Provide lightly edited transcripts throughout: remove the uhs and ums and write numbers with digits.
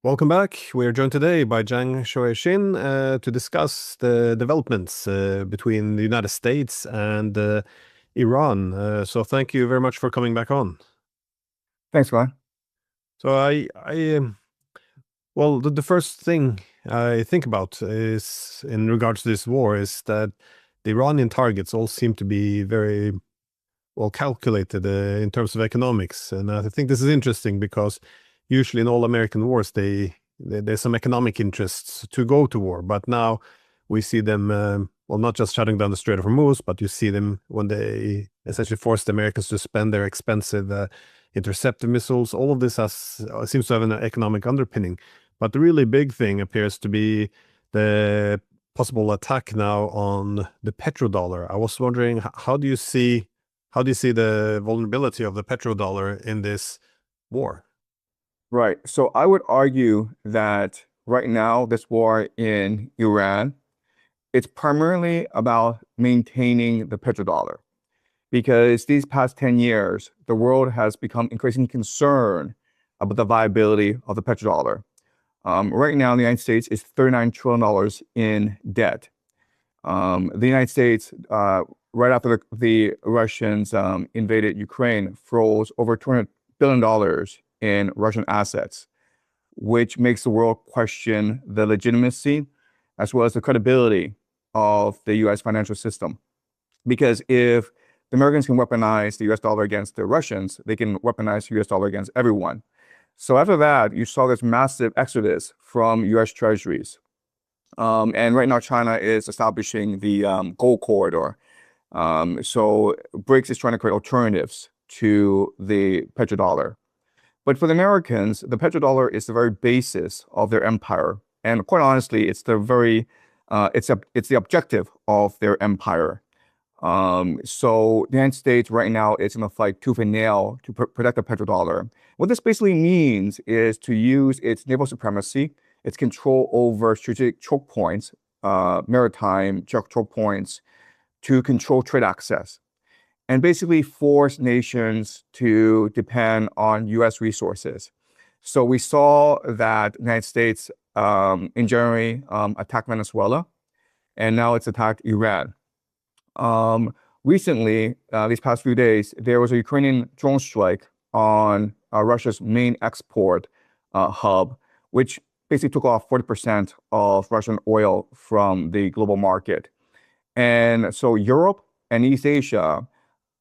Welcome back. We are joined today by Jiang Xueqin to discuss the developments between the United States and Iran. So thank you very much for coming back on. Thanks, Glenn. So well, the first thing I think about is in regards to this war is that the Iranian targets all seem to be very well calculated in terms of economics, and I think this is interesting because usually in all American wars, there's some economic interests to go to war, but now we see them, well, not just shutting down the Strait of Hormuz, but you see them when they essentially force the Americans to spend their expensive interceptor missiles. All of this seems to have an economic underpinning, but the really big thing appears to be the possible attack now on the petrodollar. I was wondering, how do you see the vulnerability of the petrodollar in this war? Right. So I would argue that right now, this war in Iran, it's primarily about maintaining the petrodollar because these past 10 years, the world has become increasingly concerned about the viability of the petrodollar. Right now, the United States is $39 trillion in debt. The United States, right after the Russians invaded Ukraine, froze over $200 billion in Russian assets, which makes the world question the legitimacy as well as the credibility of the US financial system. Because if the Americans can weaponize the US dollar against the Russians, they can weaponize the US dollar against everyone. So after that, you saw this massive exodus from US treasuries. And right now, China is establishing the gold corridor. So BRICS is trying to create alternatives to the petrodollar. But for the Americans, the petrodollar is the very basis of their empire. And quite honestly, it's the objective of their empire. So the United States right now is going to fight tooth and nail to protect the petrodollar. What this basically means is to use its naval supremacy, its control over strategic choke points, maritime choke points, to control trade access, and basically force nations to depend on US resources. So we saw that the United States in January attacked Venezuela, and now it's attacked Iran. Recently, these past few days, there was a Ukrainian drone strike on Russia's main export hub, which basically took off 40% of Russian oil from the global market. And so Europe and East Asia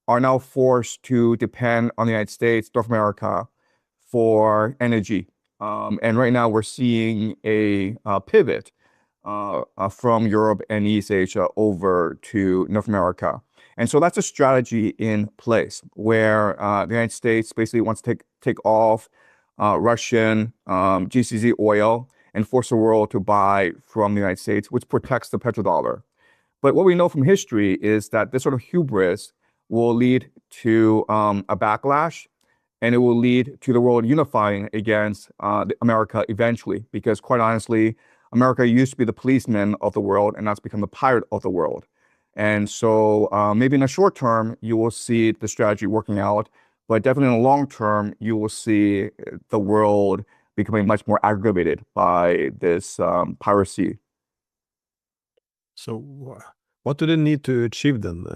are now forced to depend on the United States, North America for energy. And right now we're seeing a pivot from Europe and East Asia over to North America. And so that's a strategy in place where the United States basically wants to take off Russian GCZ oil and force the world to buy from the United States, which protects the petrodollar. But what we know from history is that this sort of hubris will lead to a backlash, and it will lead to the world unifying against America eventually, because quite honestly, America used to be the policeman of the world, and that's become the pirate of the world. And so maybe in the short term, you will see the strategy working out, but definitely in the long term, you will see the world becoming much more aggravated by this piracy. So what do they need to achieve then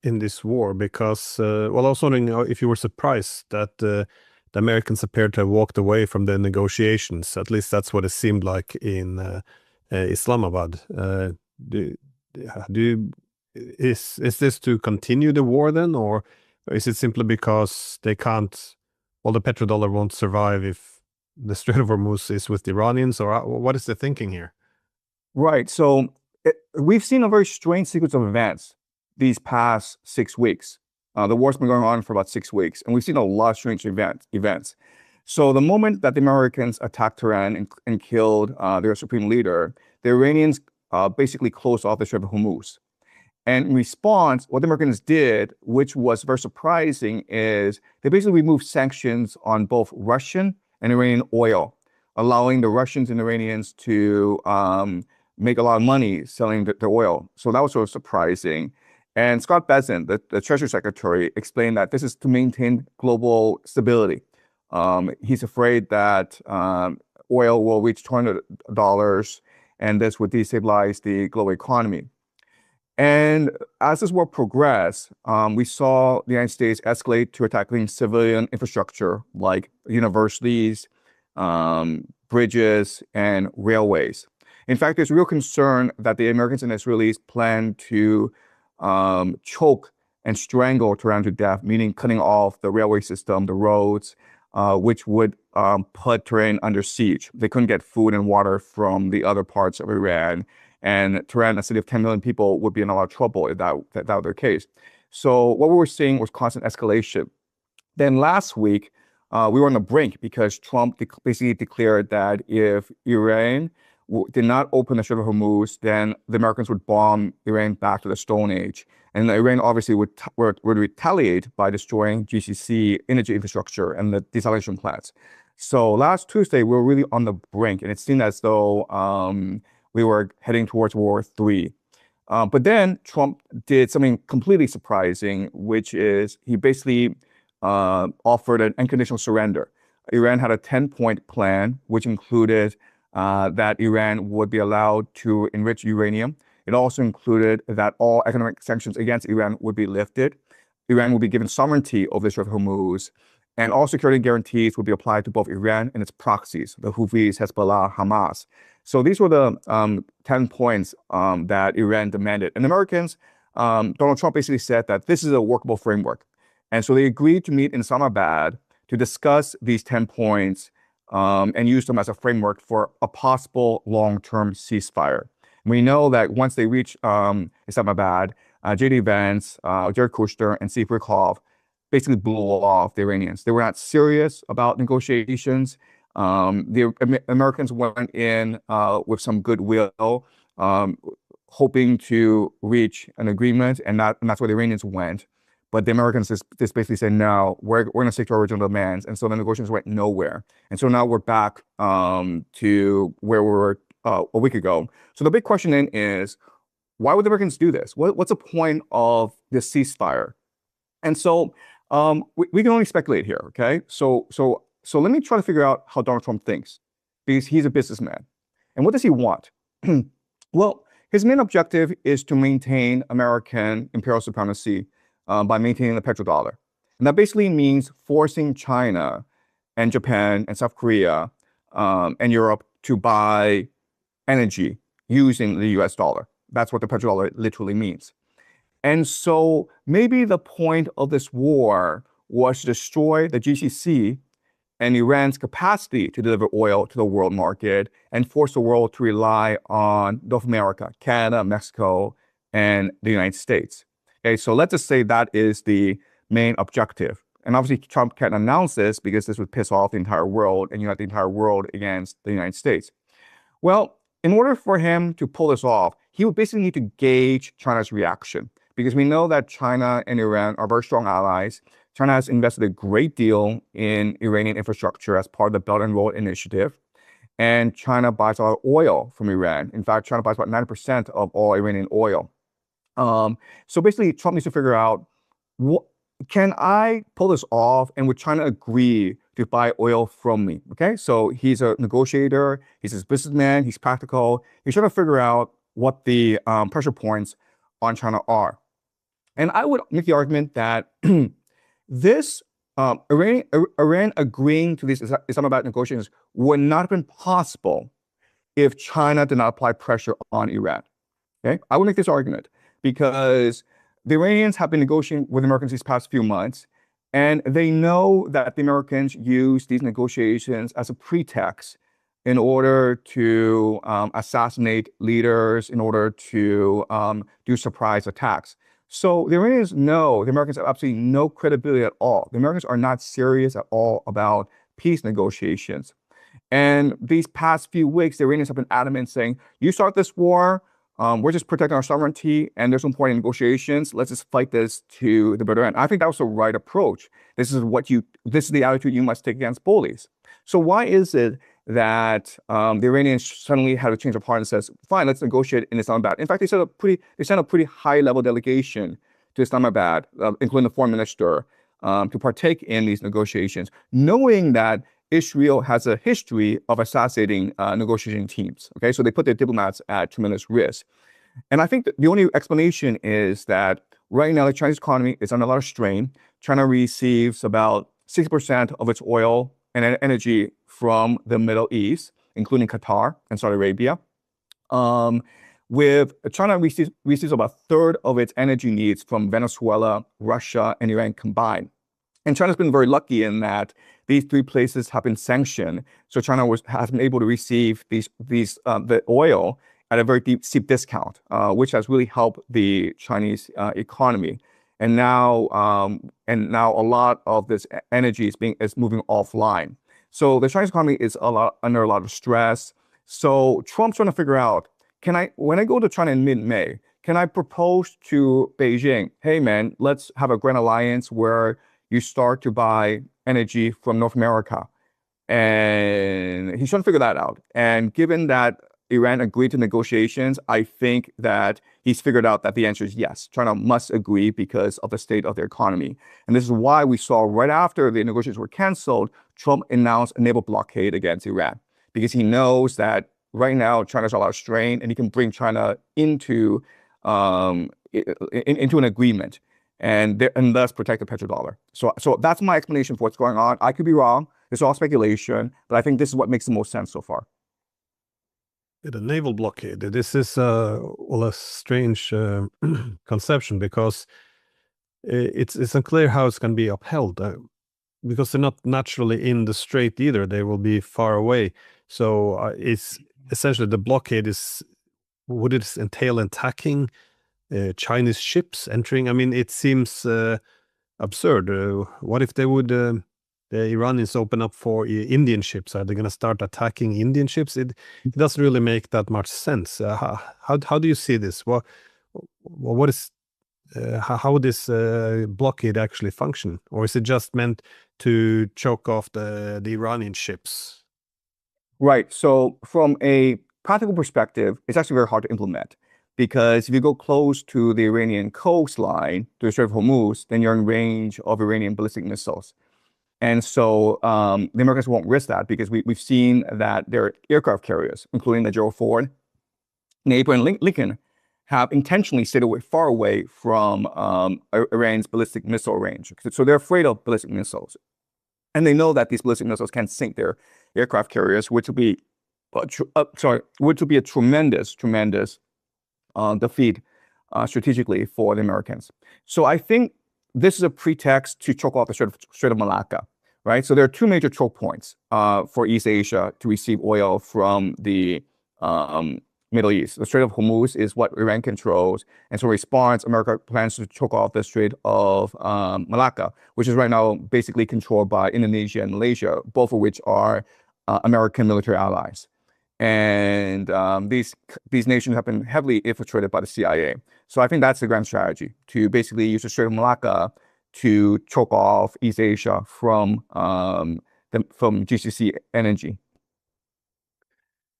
in this war? Because well, I was wondering if you were surprised that the Americans appeared to have walked away from the negotiations. At least that's what it seemed like in Islamabad. Do, is this to continue the war then, or is it simply because they can't? Well, the petrodollar won't survive if the Strait of Hormuz is with the Iranians, or what is the thinking here? Right. So we've seen a very strange sequence of events these past 6 weeks. The war's been going on for about 6 weeks, and we've seen a lot of strange events. So the moment that the Americans attacked Tehran and killed their supreme leader, the Iranians basically closed off the Strait of Hormuz. And in response, what the Americans did, which was very surprising, is they basically removed sanctions on both Russian and Iranian oil, allowing the Russians and Iranians to make a lot of money selling their oil. So that was sort of surprising. And Scott Bessent, the Treasury Secretary, explained that this is to maintain global stability. He's afraid that oil will reach $200, and this would destabilize the global economy. And as this war progressed, we saw the United States escalate to attacking civilian infrastructure like universities, bridges, and railways. In fact, there's real concern that the Americans and Israelis plan to choke and strangle Tehran to death, meaning cutting off the railway system, the roads, which would put Tehran under siege. They couldn't get food and water from the other parts of Iran. And Tehran, a city of 10 million people, would be in a lot of trouble if that were the case. So what we were seeing was constant escalation. Then last week, we were on the brink because Trump basically declared that if Iran did not open the Strait of Hormuz, then the Americans would bomb Iran back to the Stone Age. And Iran obviously would retaliate by destroying GCC energy infrastructure and the desalination plants. So last Tuesday, we were really on the brink, and it seemed as though we were heading towards World War III. But then Trump did something completely surprising, which is he basically offered an unconditional surrender. Iran had a 10-point plan, which included that Iran would be allowed to enrich uranium. It also included that all economic sanctions against Iran would be lifted. Iran would be given sovereignty over the Strait of Hormuz, and all security guarantees would be applied to both Iran and its proxies, the Houthis, Hezbollah, Hamas. So these were the 10 points that Iran demanded. And Americans, Donald Trump basically said that this is a workable framework. And so they agreed to meet in Islamabad to discuss these 10 points and use them as a framework for a possible long-term ceasefire. We know that once they reach Islamabad, J.D. Vance, Jared Kushner, and Steve Witkoff basically blew off the Iranians. They were not serious about negotiations. The Americans went in with some goodwill, hoping to reach an agreement, and that's where the Iranians went. But the Americans just basically said, no, we're going to stick to our original demands. And so the negotiations went nowhere. And so now we're back to where we were a week ago. So the big question then is, why would the Americans do this? What's the point of this ceasefire? And so we can only speculate here, okay? So let me try to figure out how Donald Trump thinks, because he's a businessman. And what does he want? Well, his main objective is to maintain American imperial supremacy by maintaining the petrodollar. And that basically means forcing China and Japan and South Korea and Europe to buy energy using the US dollar. That's what the petrodollar literally means. And so maybe the point of this war was to destroy the GCC and Iran's capacity to deliver oil to the world market and force the world to rely on North America, Canada, Mexico, and the United States. Okay, so let's just say that is the main objective. And obviously Trump can't announce this because this would piss off the entire world and unite the entire world against the United States. Well, in order for him to pull this off, he would basically need to gauge China's reaction, because we know that China and Iran are very strong allies. China has invested a great deal in Iranian infrastructure as part of the Belt and Road Initiative. And China buys a lot of oil from Iran. In fact, China buys about 90% of all Iranian oil. So basically, Trump needs to figure out, can I pull this off, and would China agree to buy oil from me? Okay, so he's a negotiator, he's a businessman, he's practical. He's trying to figure out what the pressure points on China are. And I would make the argument that this Iran agreeing to these Islamabad negotiations would not have been possible if China did not apply pressure on Iran. Okay, I would make this argument because the Iranians have been negotiating with the Americans these past few months, and they know that the Americans use these negotiations as a pretext in order to assassinate leaders, in order to do surprise attacks. So the Iranians know the Americans have absolutely no credibility at all. The Americans are not serious at all about peace negotiations. And these past few weeks, the Iranians have been adamant saying, you start this war, we're just protecting our sovereignty, and there's no point in negotiations. Let's just fight this to the bitter end. I think that was the right approach. This is the attitude you must take against bullies. So why is it that the Iranians suddenly had a change of heart and says, fine, let's negotiate in Islamabad? In fact, they sent a pretty high-level delegation to Islamabad, including the foreign minister, to partake in these negotiations, knowing that Israel has a history of assassinating negotiating teams. Okay, so they put their diplomats at tremendous risk. And I think that the only explanation is that right now the Chinese economy is under a lot of strain. China receives about 60% of its oil and energy from the Middle East, including Qatar and Saudi Arabia. With China receives about a third of its energy needs from Venezuela, Russia, and Iran combined. And China's been very lucky in that these three places have been sanctioned. So China has been able to receive the oil at a very steep discount, which has really helped the Chinese economy. And now a lot of this energy is moving offline. So the Chinese economy is under a lot of stress. So Trump's trying to figure out, when I go to China in mid-May, can I propose to Beijing, hey man, let's have a grand alliance where you start to buy energy from North America? And he's trying to figure that out. And given that Iran agreed to negotiations, I think that he's figured out that the answer is yes. China must agree because of the state of their economy. And this is why we saw right after the negotiations were canceled, Trump announced a naval blockade against Iran, because he knows that right now China's a lot of strain and he can bring China into an agreement and thus protect the petrodollar. So that's my explanation for what's going on. I could be wrong. It's all speculation, but I think this is what makes the most sense so far. The naval blockade. This is a strange conception, because it's unclear how it's going to be upheld, because they're not naturally in the strait either. They will be far away. So it's essentially the blockade is, would it entail attacking Chinese ships entering? I mean, it seems absurd. What if they would, the Iranians open up for Indian ships? Are they going to start attacking Indian ships? It doesn't really make that much sense. How do you see this? What is how would this blockade actually function? Or is it just meant to choke off the Iranian ships? Right. So from a practical perspective, it's actually very hard to implement, because if you go close to the Iranian coastline, to the Strait of Hormuz, then you're in range of Iranian ballistic missiles. And so the Americans won't risk that, because we've seen that their aircraft carriers, including the Gerald Ford, Abraham Lincoln, have intentionally stayed far away from Iran's ballistic missile range. So they're afraid of ballistic missiles. And they know that these ballistic missiles can sink their aircraft carriers, which would be a tremendous defeat strategically for the Americans. So I think this is a pretext to choke off the Strait of Malacca, right? So there are two major choke points for East Asia to receive oil from the Middle East. The Strait of Hormuz is what Iran controls. And so in response, America plans to choke off the Strait of Malacca, which is right now basically controlled by Indonesia and Malaysia, both of which are American military allies. And these nations have been heavily infiltrated by the CIA. So I think that's the grand strategy, to basically use the Strait of Malacca to choke off East Asia from GCC energy.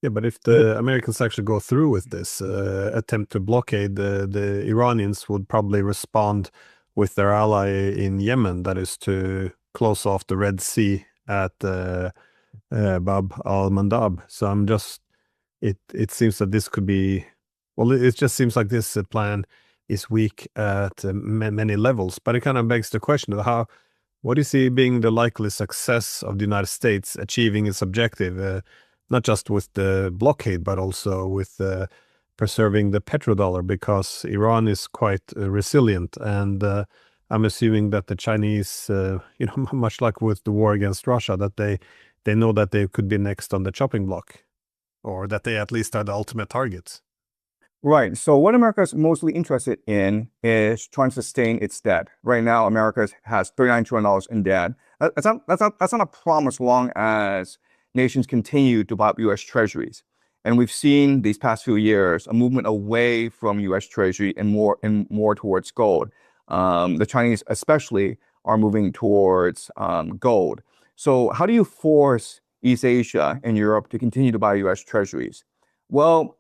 Yeah, but if the Americans actually go through with this attempt to blockade, the Iranians would probably respond with their ally in Yemen, that is to close off the Red Sea at Bab al-Mandab. So it seems that this could be, well, it just seems like this plan is weak at many levels. But it kind of begs the question of what do you see being the likely success of the United States achieving its objective, not just with the blockade, but also with preserving the petrodollar, because Iran is quite resilient. And I'm assuming that the Chinese, much like with the war against Russia, that they know that they could be next on the chopping block, or that they at least are the ultimate targets. Right. So what America is mostly interested in is trying to sustain its debt. Right now, America has $39 trillion in debt. That's not a problem as long as nations continue to buy up U.S. treasuries. And we've seen these past few years a movement away from U.S. Treasury and more towards gold. The Chinese especially are moving towards gold. So how do you force East Asia and Europe to continue to buy U.S. treasuries? Well,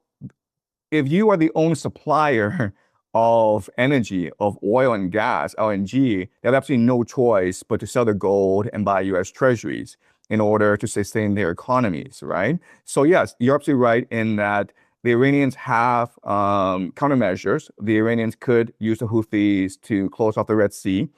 if you are the only supplier of energy, of oil and gas, LNG, they have absolutely no choice but to sell their gold and buy U.S. treasuries. in order to sustain their economies, right? So yes, you're absolutely right in that the Iranians have countermeasures. The Iranians could use the Houthis to close off the Red Sea.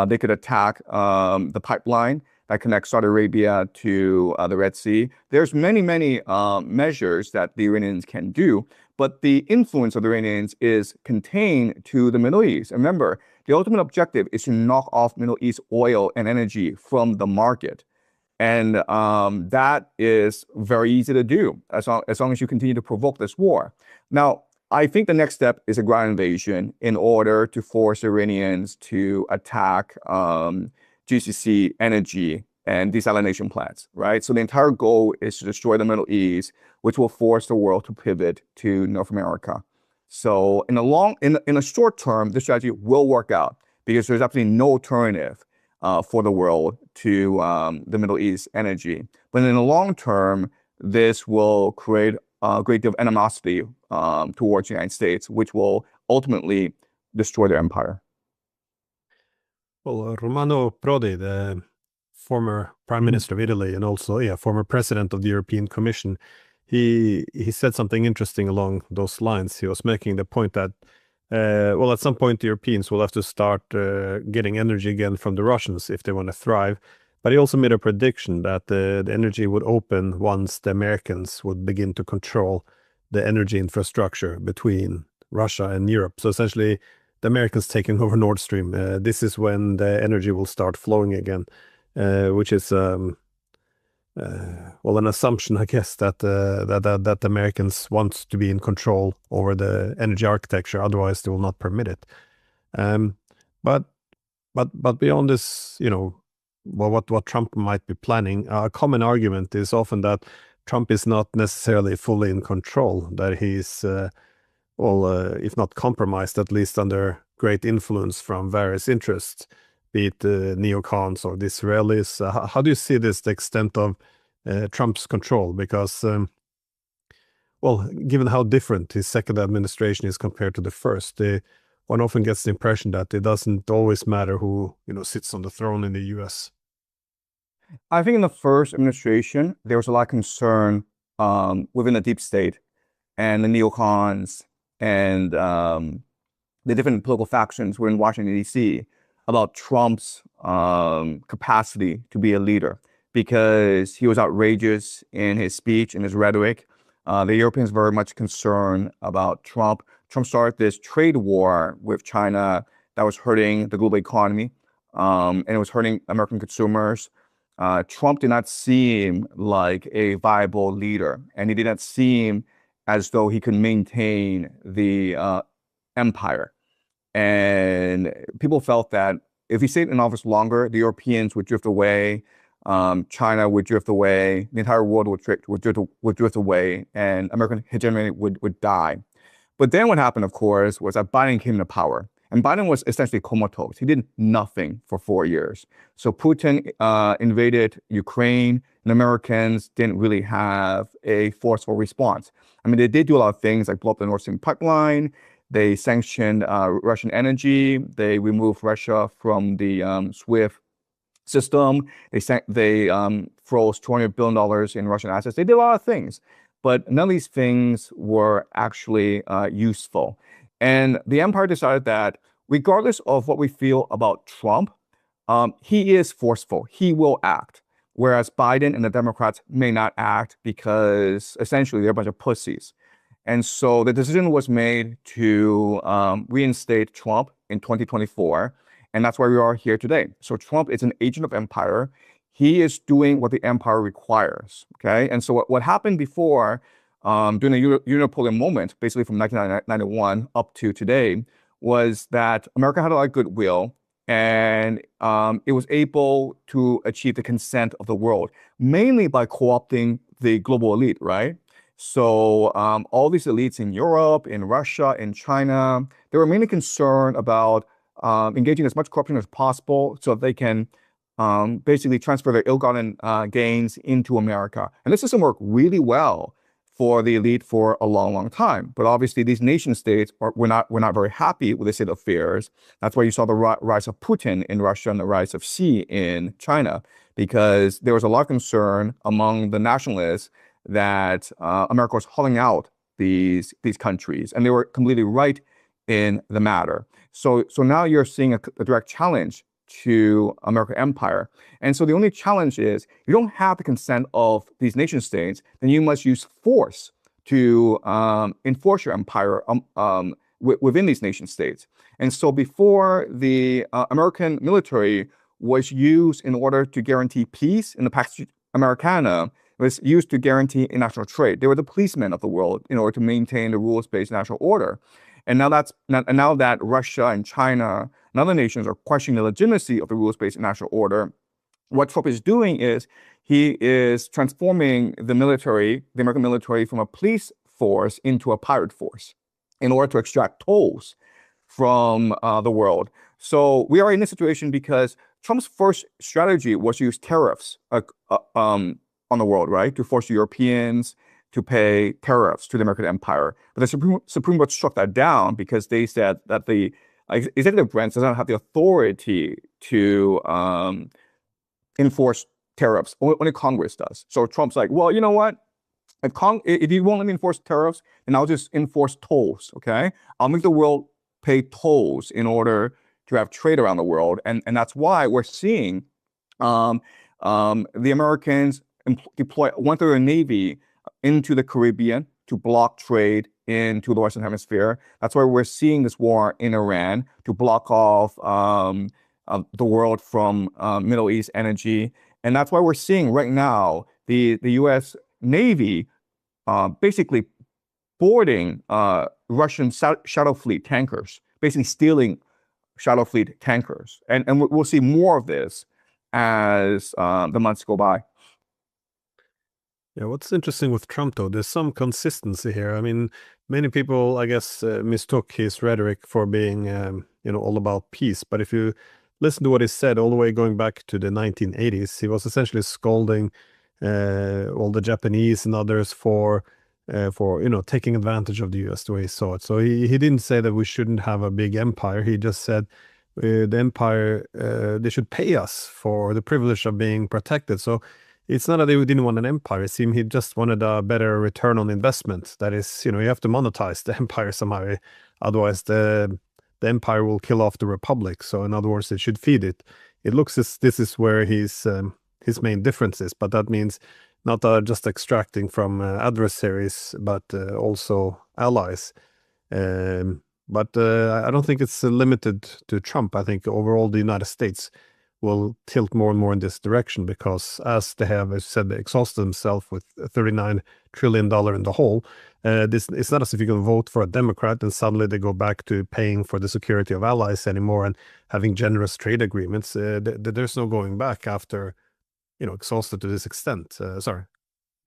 They could attack the pipeline that connects Saudi Arabia to the Red Sea. There's many, many measures that the Iranians can do, but the influence of the Iranians is contained to the Middle East. Remember, the ultimate objective is to knock off Middle East oil and energy from the market. And that is very easy to do as long as you continue to provoke this war. Now, I think the next step is a ground invasion in order to force Iranians to attack GCC energy and desalination plants, right? So the entire goal is to destroy the Middle East, which will force the world to pivot to North America. So in the short term, this strategy will work out because there's absolutely no alternative for the world to the Middle East energy. But in the long term, this will create a great deal of animosity towards the United States, which will ultimately destroy their empire. Well, Romano Prodi, the former Prime Minister of Italy and also former President of the European Commission, he said something interesting along those lines. He was making the point that well, at some point the Europeans will have to start getting energy again from the Russians if they want to thrive. But he also made a prediction that the energy would open once the Americans would begin to control the energy infrastructure between Russia and Europe. So essentially, the Americans taking over Nord Stream. This is when the energy will start flowing again, which is well, an assumption, I guess, that the Americans want to be in control over the energy architecture. Otherwise, they will not permit it. But beyond this, well, what Trump might be planning, a common argument is often that Trump is not necessarily fully in control. That he's well, if not compromised, at least under great influence from various interests, be it the neocons or the Israelis. How do you see this, the extent of Trump's control? Because, well, given how different his second administration is compared to the first, one often gets the impression that it doesn't always matter who, sits on the throne in the U.S. I think in the first administration, there was a lot of concern within the deep state and the neocons and the different political factions within Washington, D.C. about Trump's capacity to be a leader because he was outrageous in his speech and his rhetoric. The Europeans very much concerned about Trump. Trump started this trade war with China that was hurting the global economy, and it was hurting American consumers. Trump did not seem like a viable leader, and he did not seem as though he could maintain the empire. And people felt that if he stayed in office longer, the Europeans would drift away, China would drift away, the entire world would drift away, and American hegemony would die. But then what happened, of course, was that Biden came to power. And Biden was essentially comatose. He did nothing for 4 years. So Putin invaded Ukraine, and Americans didn't really have a forceful response. I mean, they did do a lot of things like blow up the Nord Stream pipeline. They sanctioned Russian energy. They removed Russia from the SWIFT system. They froze $200 billion in Russian assets. They did a lot of things, but none of these things were actually useful. And the empire decided that regardless of what we feel about Trump, he is forceful. He will act. Whereas Biden and the Democrats may not act because essentially they're a bunch of pussies. And so the decision was made to reinstate Trump in 2024. And that's why we are here today. So Trump is an agent of empire. He is doing what the empire requires. Okay. And so what happened before during the Unipolar moment, basically from 1991 up to today, was that America had a lot of goodwill and it was able to achieve the consent of the world, mainly by co-opting the global elite, right? So all these elites in Europe, in Russia, in China, they were mainly concerned about engaging as much corruption as possible so that they can basically transfer their ill-gotten gains into America. And this system worked really well for the elite for a long, long time. But obviously, these nation states were not very happy with the state of affairs. That's why you saw the rise of Putin in Russia and the rise of Xi in China, because there was a lot of concern among the nationalists that America was hollowing out these countries, and they were completely right in the matter. So now you're seeing a direct challenge to American empire. And so the only challenge is you don't have the consent of these nation states, then you must use force to enforce your empire within these nation states. And so before the American military was used in order to guarantee peace in the Pax Americana, it was used to guarantee international trade. They were the policemen of the world in order to maintain the rules-based international order. And now that Russia and China and other nations are questioning the legitimacy of the rules-based international order, what Trump is doing is he is transforming the military, the American military, from a police force into a pirate force in order to extract tolls from the world. So we are in this situation because Trump's first strategy was to use tariffs on the world, right? To force the Europeans to pay tariffs to the American empire. But the Supreme Court struck that down because they said that the executive branch does not have the authority to enforce tariffs. Only Congress does. So Trump's like, well, you know what? If you won't let me enforce tariffs, then I'll just enforce tolls, okay? I'll make the world pay tolls in order to have trade around the world. And that's why we're seeing the Americans deploy 1/3 of the Navy into the Caribbean to block trade into the Western Hemisphere. That's why we're seeing this war in Iran to block off the world from Middle East energy. And that's why we're seeing right now the U.S. Navy basically boarding Russian shadow fleet tankers, basically stealing shadow fleet tankers. And we'll see more of this as the months go by. Yeah, what's interesting with Trump, though, there's some consistency here. I mean, many people, I guess, mistook his rhetoric for being, all about peace. But if you listen to what he said all the way going back to the 1980s, he was essentially scolding all the Japanese and others for taking advantage of the U.S. the way he saw it. So he didn't say that we shouldn't have a big empire. He just said the empire, they should pay us for the privilege of being protected. So it's not that he didn't want an empire. It seemed he just wanted a better return on investment. That is, you have to monetize the empire somehow. Otherwise, the empire will kill off the republic. So in other words, it should feed it. It looks as this is where his main difference is. But that means not just extracting from adversaries, but also allies. But I don't think it's limited to Trump. I think overall the United States will tilt more and more in this direction because as they have, as said, they exhausted themselves with $39 trillion in the hole. It's not as if you can vote for a Democrat and suddenly they go back to paying for the security of allies anymore and having generous trade agreements. There's no going back after, exhausted to this extent. Sorry.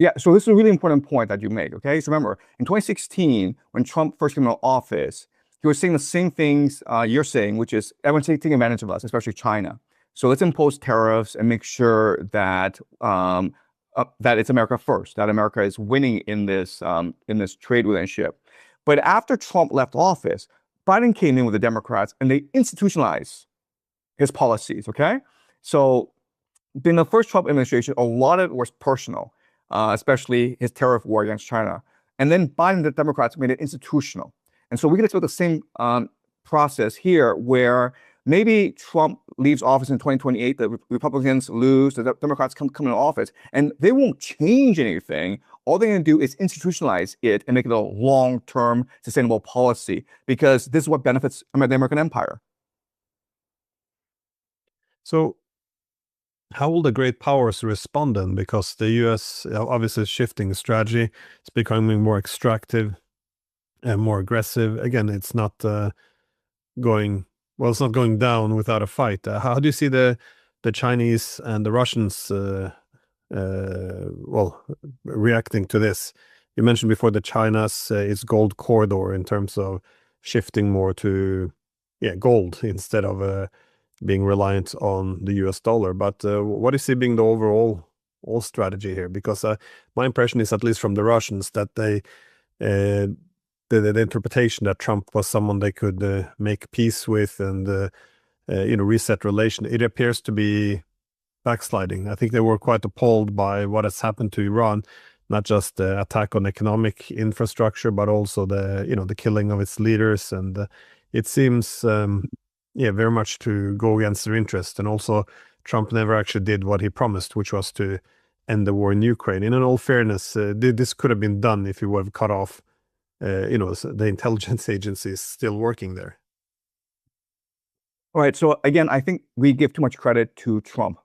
Yeah, so this is a really important point that you make, okay? So remember, in 2016, when Trump first came into office, he was saying the same things you're saying, which is everyone's taking advantage of us, especially China. So let's impose tariffs and make sure that that it's America first, that America is winning in this trade relationship. But after Trump left office, Biden came in with the Democrats and they institutionalized his policies, okay? So in the first Trump administration, a lot of it was personal, especially his tariff war against China. And then Biden and the Democrats made it institutional. And so we can expect the same process here where maybe Trump leaves office in 2028, the Republicans lose, the Democrats come into office, and they won't change anything. All they're going to do is institutionalize it and make it a long-term sustainable policy because this is what benefits the American empire. So how will the great powers respond then? Because the U.S. obviously is shifting strategy. It's becoming more extractive and more aggressive. Again, it's not going... Well, it's not going down without a fight. How do you see the Chinese and the Russians reacting to this? You mentioned before that China's its gold corridor in terms of shifting more to gold instead of being reliant on the US dollar. But what is being the overall strategy here? Because my impression is, at least from the Russians, that they the interpretation that Trump was someone they could make peace with and reset relation. It appears to be backsliding. I think they were quite appalled by what has happened to Iran, not just the attack on economic infrastructure, but also the killing of its leaders. And it seems, very much to go against their interest. And also, Trump never actually did what he promised, which was to end the war in Ukraine. And in all fairness, this could have been done if he would have cut off, the intelligence agencies still working there. All right. So again, I think we give too much credit to Trump.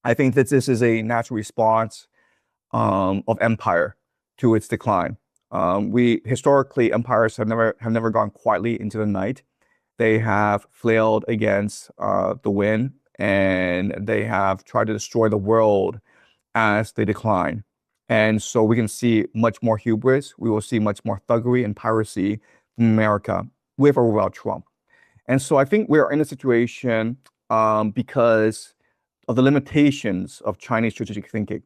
I think that this is a natural response of empire to its decline. We historically empires have never gone quietly into the night. They have flailed against the wind, and they have tried to destroy the world as they decline. And so we can see much more hubris. We will see much more thuggery and piracy from America with or without Trump. And so I think we're in a situation because of the limitations of Chinese strategic thinking.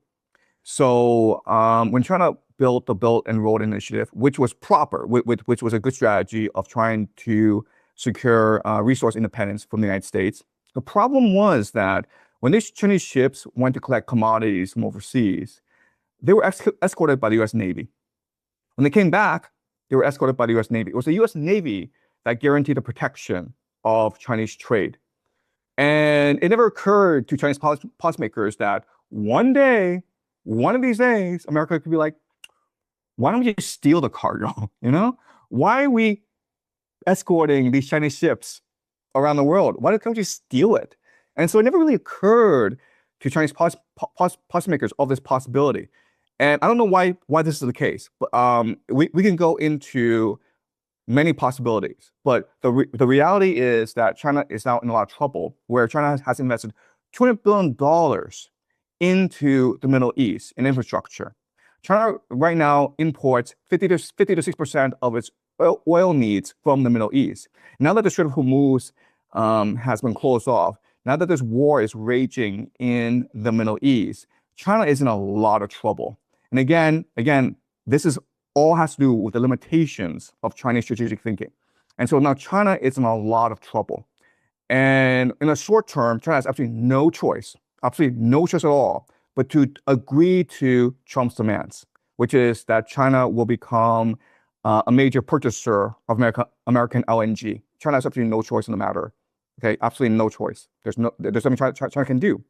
So when China built the Belt and Road Initiative, which was proper, which was a good strategy of trying to secure resource independence from the United States, the problem was that when these Chinese ships went to collect commodities from overseas, they were escorted by the U.S. Navy. When they came back, they were escorted by the U.S. Navy. It was the U.S. Navy that guaranteed the protection of Chinese trade. And it never occurred to Chinese policymakers that one day, one of these days, America could be like, why don't we just steal the cargo? Why are we escorting these Chinese ships around the world? Why don't we steal it? And so it never really occurred to Chinese policymakers of this possibility. And I don't know why this is the case, but we can go into many possibilities. But the reality is that China is now in a lot of trouble, where China has invested $200 billion into the Middle East in infrastructure. China right now imports 50 to 6% of its oil needs from the Middle East. Now that the Strait of Hormuz has been closed off, now that this war is raging in the Middle East, China is in a lot of trouble. And again, this is all has to do with the limitations of Chinese strategic thinking. And so now China is in a lot of trouble. And in the short term, China has absolutely no choice at all, but to agree to Trump's demands, which is that China will become a major purchaser of American LNG. China has absolutely no choice in the matter. Okay, absolutely no choice. There's nothing China can do.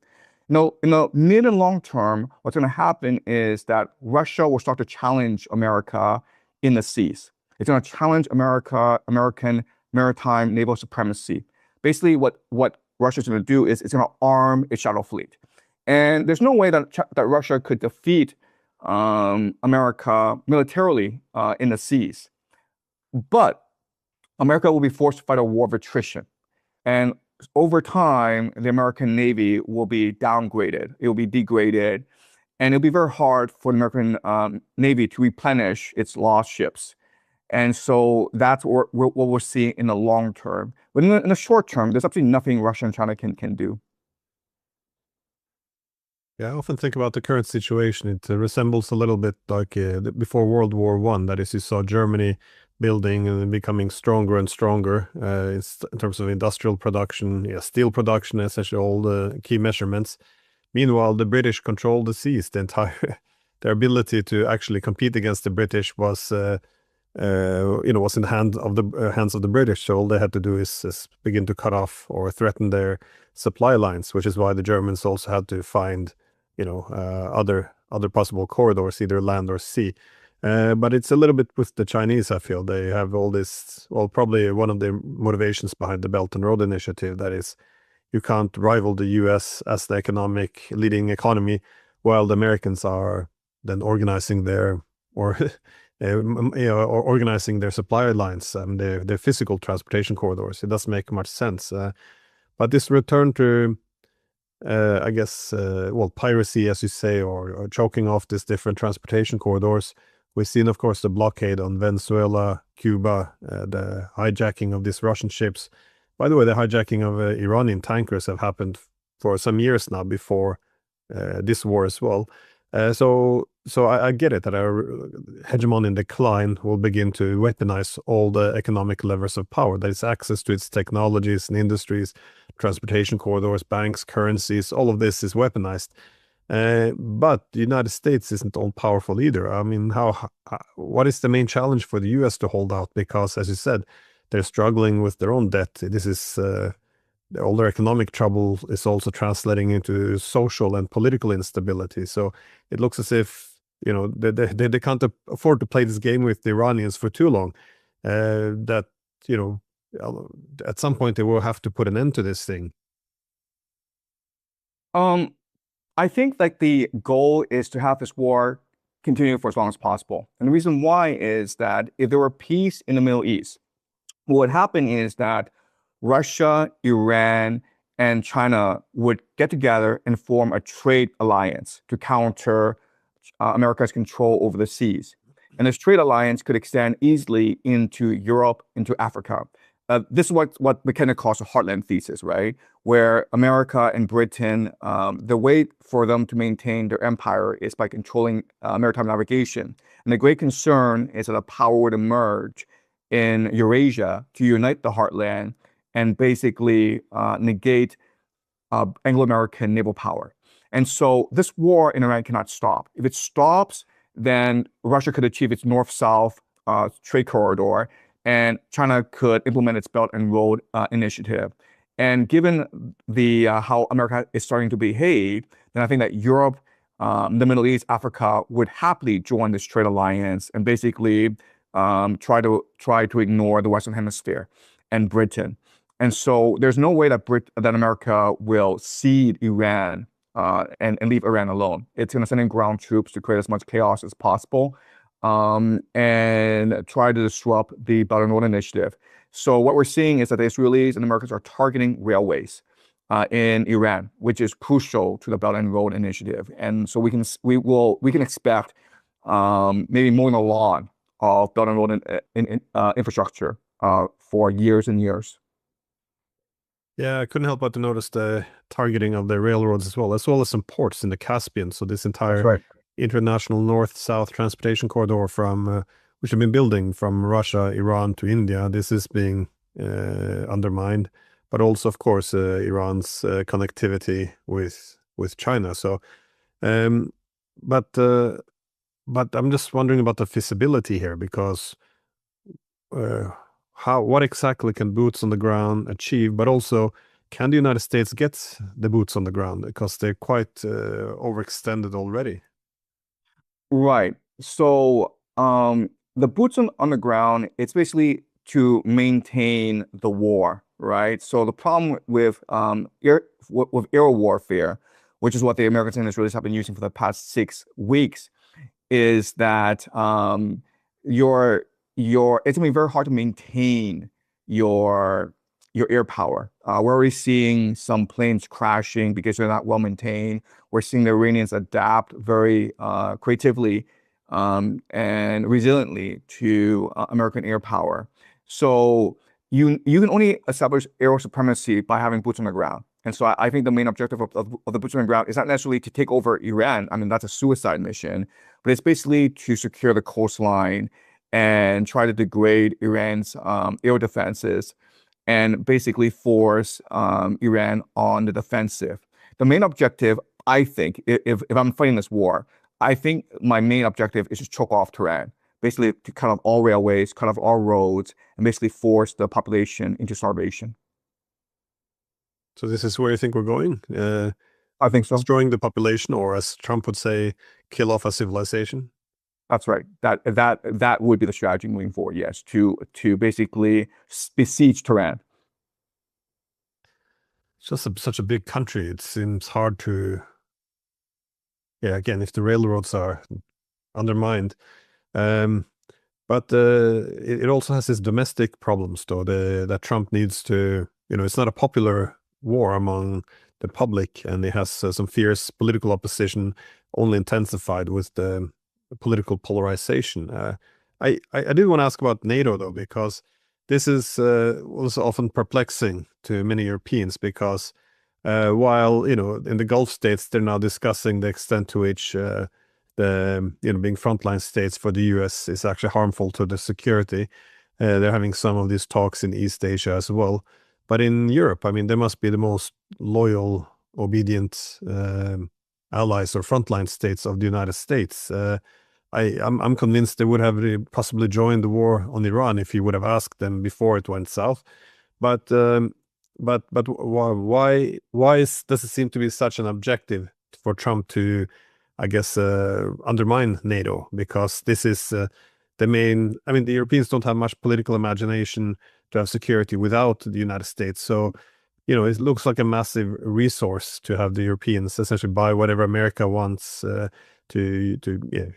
In the mid and long term, what's going to happen is that Russia will start to challenge America in the seas. It's going to challenge American maritime naval supremacy. Basically, what Russia's going to do is it's going to arm its shadow fleet. And there's no way that Russia could defeat America militarily in the seas. But America will be forced to fight a war of attrition. And over time, the American Navy will be downgraded. It will be degraded. And it'll be very hard for the American Navy to replenish its lost ships. And so that's what we're seeing in the long term. But in the short term, there's absolutely nothing Russia and China can do. Yeah, I often think about the current situation. It resembles a little bit like before World War I. That is, you saw Germany building and becoming stronger and stronger in terms of industrial production, steel production, essentially all the key measurements. Meanwhile, the British controlled the seas. Their ability to actually compete against the British was in the hands of the British. So all they had to do is begin to cut off or threaten their supply lines, which is why the Germans also had to find other possible corridors, either land or sea. But it's a little bit with the Chinese, I feel. They have all this, well, probably one of the motivations behind the Belt and Road Initiative, that is, you can't rival the US as the leading economy, while the Americans are then organizing their organizing their supply lines and their physical transportation corridors. It doesn't make much sense. But this return to piracy, as you say, or choking off these different transportation corridors. We've seen, of course, the blockade on Venezuela, Cuba, the hijacking of these Russian ships. By the way, the hijacking of Iranian tankers have happened for some years now before this war as well. So I get it that our hegemon in decline will begin to weaponize all the economic levers of power. That is access to its technologies and industries, transportation corridors, banks, currencies. All of this is weaponized. But the United States isn't all powerful either. I mean, what is the main challenge for the US to hold out? Because, as you said, they're struggling with their own debt. This is all their economic trouble is also translating into social and political instability. So it looks as if, they can't afford to play this game with the Iranians for too long. That, at some point they will have to put an end to this thing. I think like the goal is to have this war continue for as long as possible. And the reason why is that if there were peace in the Middle East, what would happen is that Russia, Iran, and China would get together and form a trade alliance to counter America's control over the seas. And this trade alliance could extend easily into Europe, into Africa. This is what McKenna calls the heartland thesis, right? Where America and Britain, the way for them to maintain their empire is by controlling maritime navigation. And the great concern is that a power would emerge in Eurasia to unite the heartland and basically negate Anglo-American naval power. And so this war in Iran cannot stop. If it stops, then Russia could achieve its north-south trade corridor, and China could implement its Belt and Road Initiative. And given the how America is starting to behave, then I think that Europe, the Middle East, Africa would happily join this trade alliance and basically try to ignore the Western Hemisphere and Britain. And so there's no way that America will cede Iran and leave Iran alone. It's going to send in ground troops to create as much chaos as possible and try to disrupt the Belt and Road Initiative. So what we're seeing is that the Israelis and Americans are targeting railways in Iran, which is crucial to the Belt and Road Initiative. And so we can expect maybe mowing the lawn of Belt and Road infrastructure for years and years. Yeah, I couldn't help but to notice the targeting of the railroads as well as some ports in the Caspian. So this entire That's right. international north-south transportation corridor from which have been building from Russia, Iran to India. This is being undermined, but also, of course, Iran's connectivity with China. So, but I'm just wondering about the feasibility here because what exactly can boots on the ground achieve, but also can the United States get the boots on the ground because they're quite overextended already. Right. So the boots on the ground, it's basically to maintain the war, right? So the problem with air warfare, which is what the Americans and Israelis have been using for the past 6 weeks, is that it's gonna be very hard to maintain your air power. We're already seeing some planes crashing because they're not well maintained. We're seeing the Iranians adapt very creatively and resiliently to American air power. So you can only establish air supremacy by having boots on the ground. And so I think the main objective of the boots on the ground is not necessarily to take over Iran. I mean, that's a suicide mission, but it's basically to secure the coastline and try to degrade Iran's air defenses and basically force Iran on the defensive. The main objective, I think, if I'm fighting this war, I think my main objective is to choke off Tehran, basically to cut off all railways, cut off all roads, and basically force the population into starvation. So this is where you think we're going? I think so. Destroying the population, or as Trump would say, kill off a civilization? That's right. That would be the strategy moving forward. Yes, to basically besiege Tehran. It's just such a big country. It seems hard to. Yeah, again, if the railroads are undermined, but it also has its domestic problems, though. That Trump needs to. It's not a popular war among the public, and it has some fierce political opposition, only intensified with the political polarization. I did want to ask about NATO though, because this is also often perplexing to many Europeans because while in the Gulf states they're now discussing the extent to which being frontline states for the US is actually harmful to the security. They're having some of these talks in East Asia as well. But in Europe, I mean, they must be the most loyal, obedient allies or frontline states of the United States. I'm convinced they would have possibly joined the war on Iran if you would have asked them before it went south. But does it seem to be such an objective for Trump to, I guess, undermine NATO? Because this is the main. I mean, the Europeans don't have much political imagination to have security without the United States. So, it looks like a massive resource to have the Europeans essentially buy whatever America wants to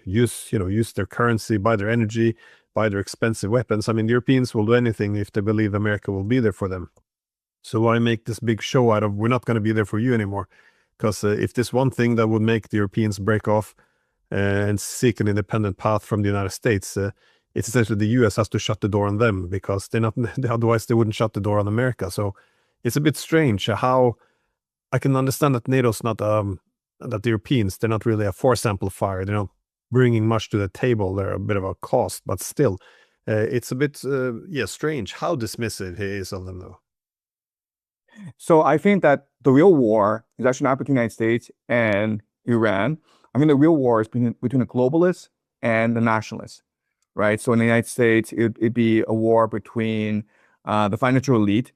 use their currency, buy their energy, buy their expensive weapons. I mean, the Europeans will do anything if they believe America will be there for them. So why make this big show out of we're not going to be there for you anymore? Because if there's one thing that would make the Europeans break off and seek an independent path from the United States, it's essentially the US has to shut the door on them because they're not. Otherwise, they wouldn't shut the door on America. So it's a bit strange how I can understand that NATO's not that the Europeans, they're not really a force amplifier. They're not bringing much to the table. They're a bit of a cost, but still, it's a bit strange how dismissive he is of them, though. So I think that the real war is actually not between the United States and Iran. I mean, the real war is between the globalists and the nationalists, right? So in the United States, it'd be a war between the financial elite,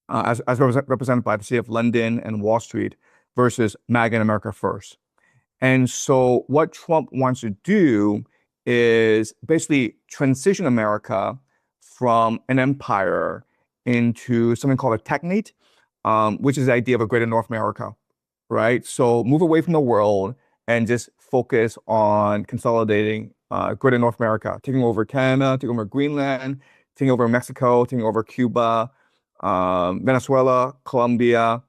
as represented by the city of London and Wall Street, versus MAGA and America First. And so what Trump wants to do is basically transition America from an empire into something called a technate, which is the idea of a greater North America, right? So move away from the world and just focus on consolidating greater North America, taking over Canada, taking over Greenland, taking over Mexico, taking over Cuba, Venezuela, Colombia,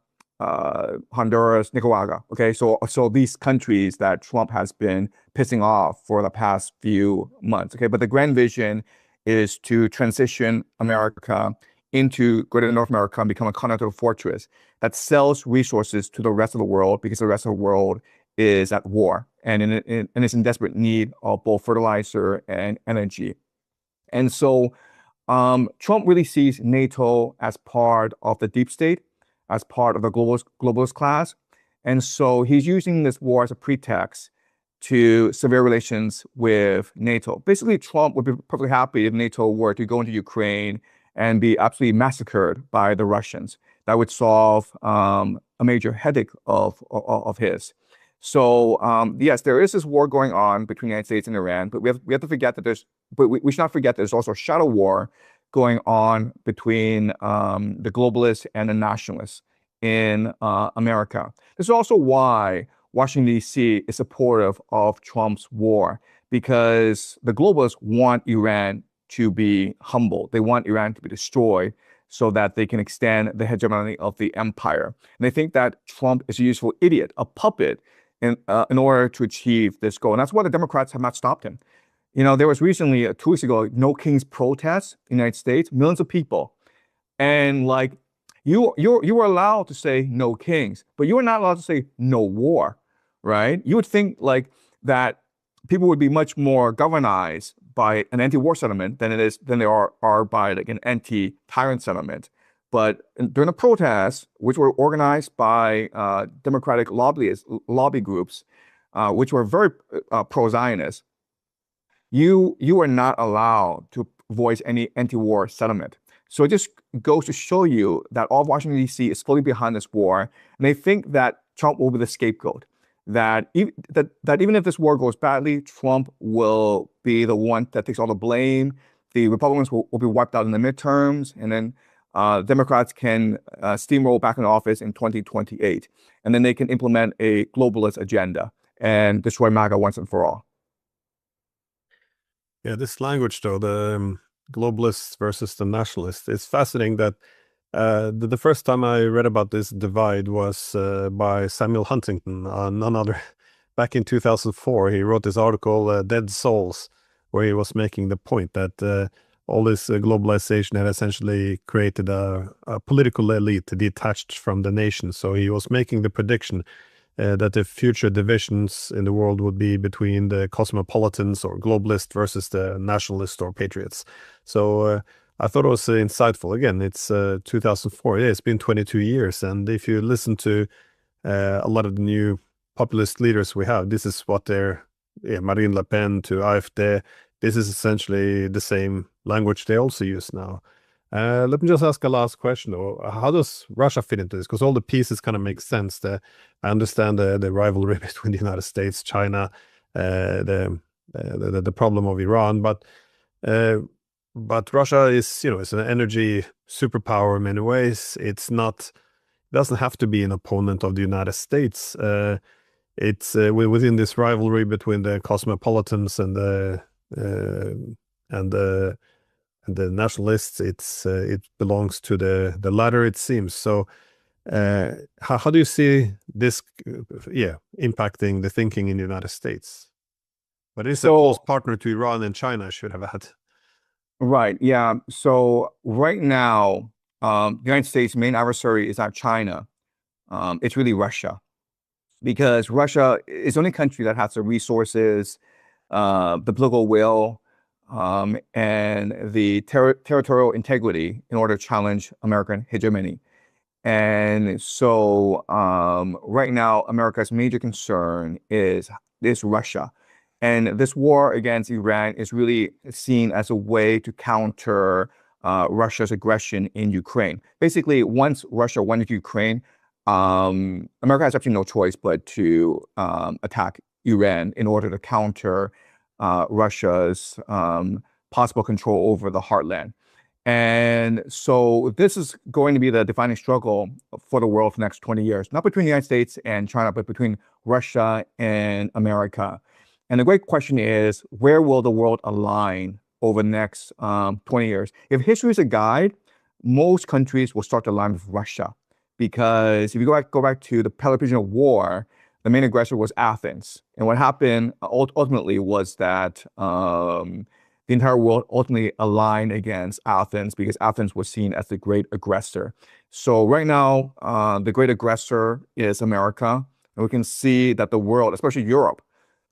Honduras, Nicaragua. Okay, so these countries that Trump has been pissing off for the past few months. Okay, but the grand vision is to transition America into greater North America and become a continental fortress that sells resources to the rest of the world because the rest of the world is at war and is in desperate need of both fertilizer and energy. And so Trump really sees NATO as part of the deep state, as part of the globalist class. And so he's using this war as a pretext to sever relations with NATO. Basically, Trump would be perfectly happy if NATO were to go into Ukraine and be absolutely massacred by the Russians. That would solve a major headache of his. So yes, there is this war going on between the United States and Iran, but we have to forget that we should not forget there's also a shadow war going on between the globalists and the nationalists in America. This is also why Washington, D.C. is supportive of Trump's war, because the globalists want Iran to be humbled. They want Iran to be destroyed so that they can extend the hegemony of the empire. And they think that Trump is a useful idiot, a puppet, in order to achieve this goal. And that's why the Democrats have not stopped him. You know, there was recently, 2 weeks ago, No Kings protests in the United States, millions of people. And like, you were allowed to say no kings, but you were not allowed to say no war, right? You would think like that people would be much more governized by an anti-war settlement than they are by like an anti-tyrant settlement. But during the protests, which were organized by Democratic lobby groups, which were very pro-Zionist, you are not allowed to voice any anti-war settlement. So it just goes to show you that all of Washington, D.C. is fully behind this war. And they think that Trump will be the scapegoat, that even if this war goes badly, Trump will be the one that takes all the blame. The Republicans will be wiped out in the midterms, and then Democrats can steamroll back in office in 2028. And then they can implement a globalist agenda and destroy MAGA once and for all. Yeah, this language, though, the globalists versus the nationalists, it's fascinating that the first time I read about this divide was by Samuel Huntington, none other. Back in 2004, he wrote this article, Dead Souls, where he was making the point that all this globalization had essentially created a political elite detached from the nation. So he was making the prediction that the future divisions in the world would be between the cosmopolitans or globalists versus the nationalists or patriots. So I thought it was insightful. Again, it's 2004. Yeah, it's been 22 years. And if you listen to a lot of the new populist leaders we have, this is what they're, Marine Le Pen to AfD, this is essentially the same language they also use now. Let me just ask a last question, though. How does Russia fit into this? Because all the pieces kind of make sense. I understand the rivalry between the United States, China, the problem of Iran, but Russia is, it's an energy superpower in many ways. It doesn't have to be an opponent of the United States. It's within this rivalry between the cosmopolitans and the nationalists. It belongs to the latter, it seems. So how do you see this impacting the thinking in the United States? But it's a close partner to Iran and China should have had. Right. Yeah. So right now, the United States' main adversary is not China. It's really Russia, because Russia is the only country that has the resources, the political will, and the territorial integrity in order to challenge American hegemony. And so right now, America's major concern is Russia. And this war against Iran is really seen as a way to counter Russia's aggression in Ukraine. Basically, once Russia went into Ukraine, America has absolutely no choice but to attack Iran in order to counter Russia's possible control over the heartland. And so this is going to be the defining struggle for the world for the next 20 years, not between the United States and China, but between Russia and America. And the great question is, where will the world align over the next 20 years? If history is a guide, most countries will start to align with Russia, because if you go back to the Peloponnesian War, the main aggressor was Athens. And what happened ultimately was that the entire world ultimately aligned against Athens, because Athens was seen as the great aggressor. So right now, the great aggressor is America. And we can see that the world, especially Europe,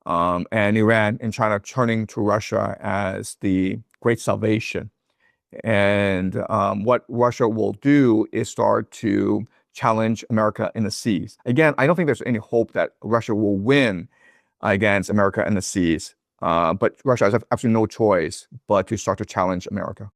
and Iran and China, turning to Russia as the great salvation. And what Russia will do is start to challenge America in the seas. Again, I don't think there's any hope that Russia will win against America in the seas. But Russia has absolutely no choice but to start to challenge America.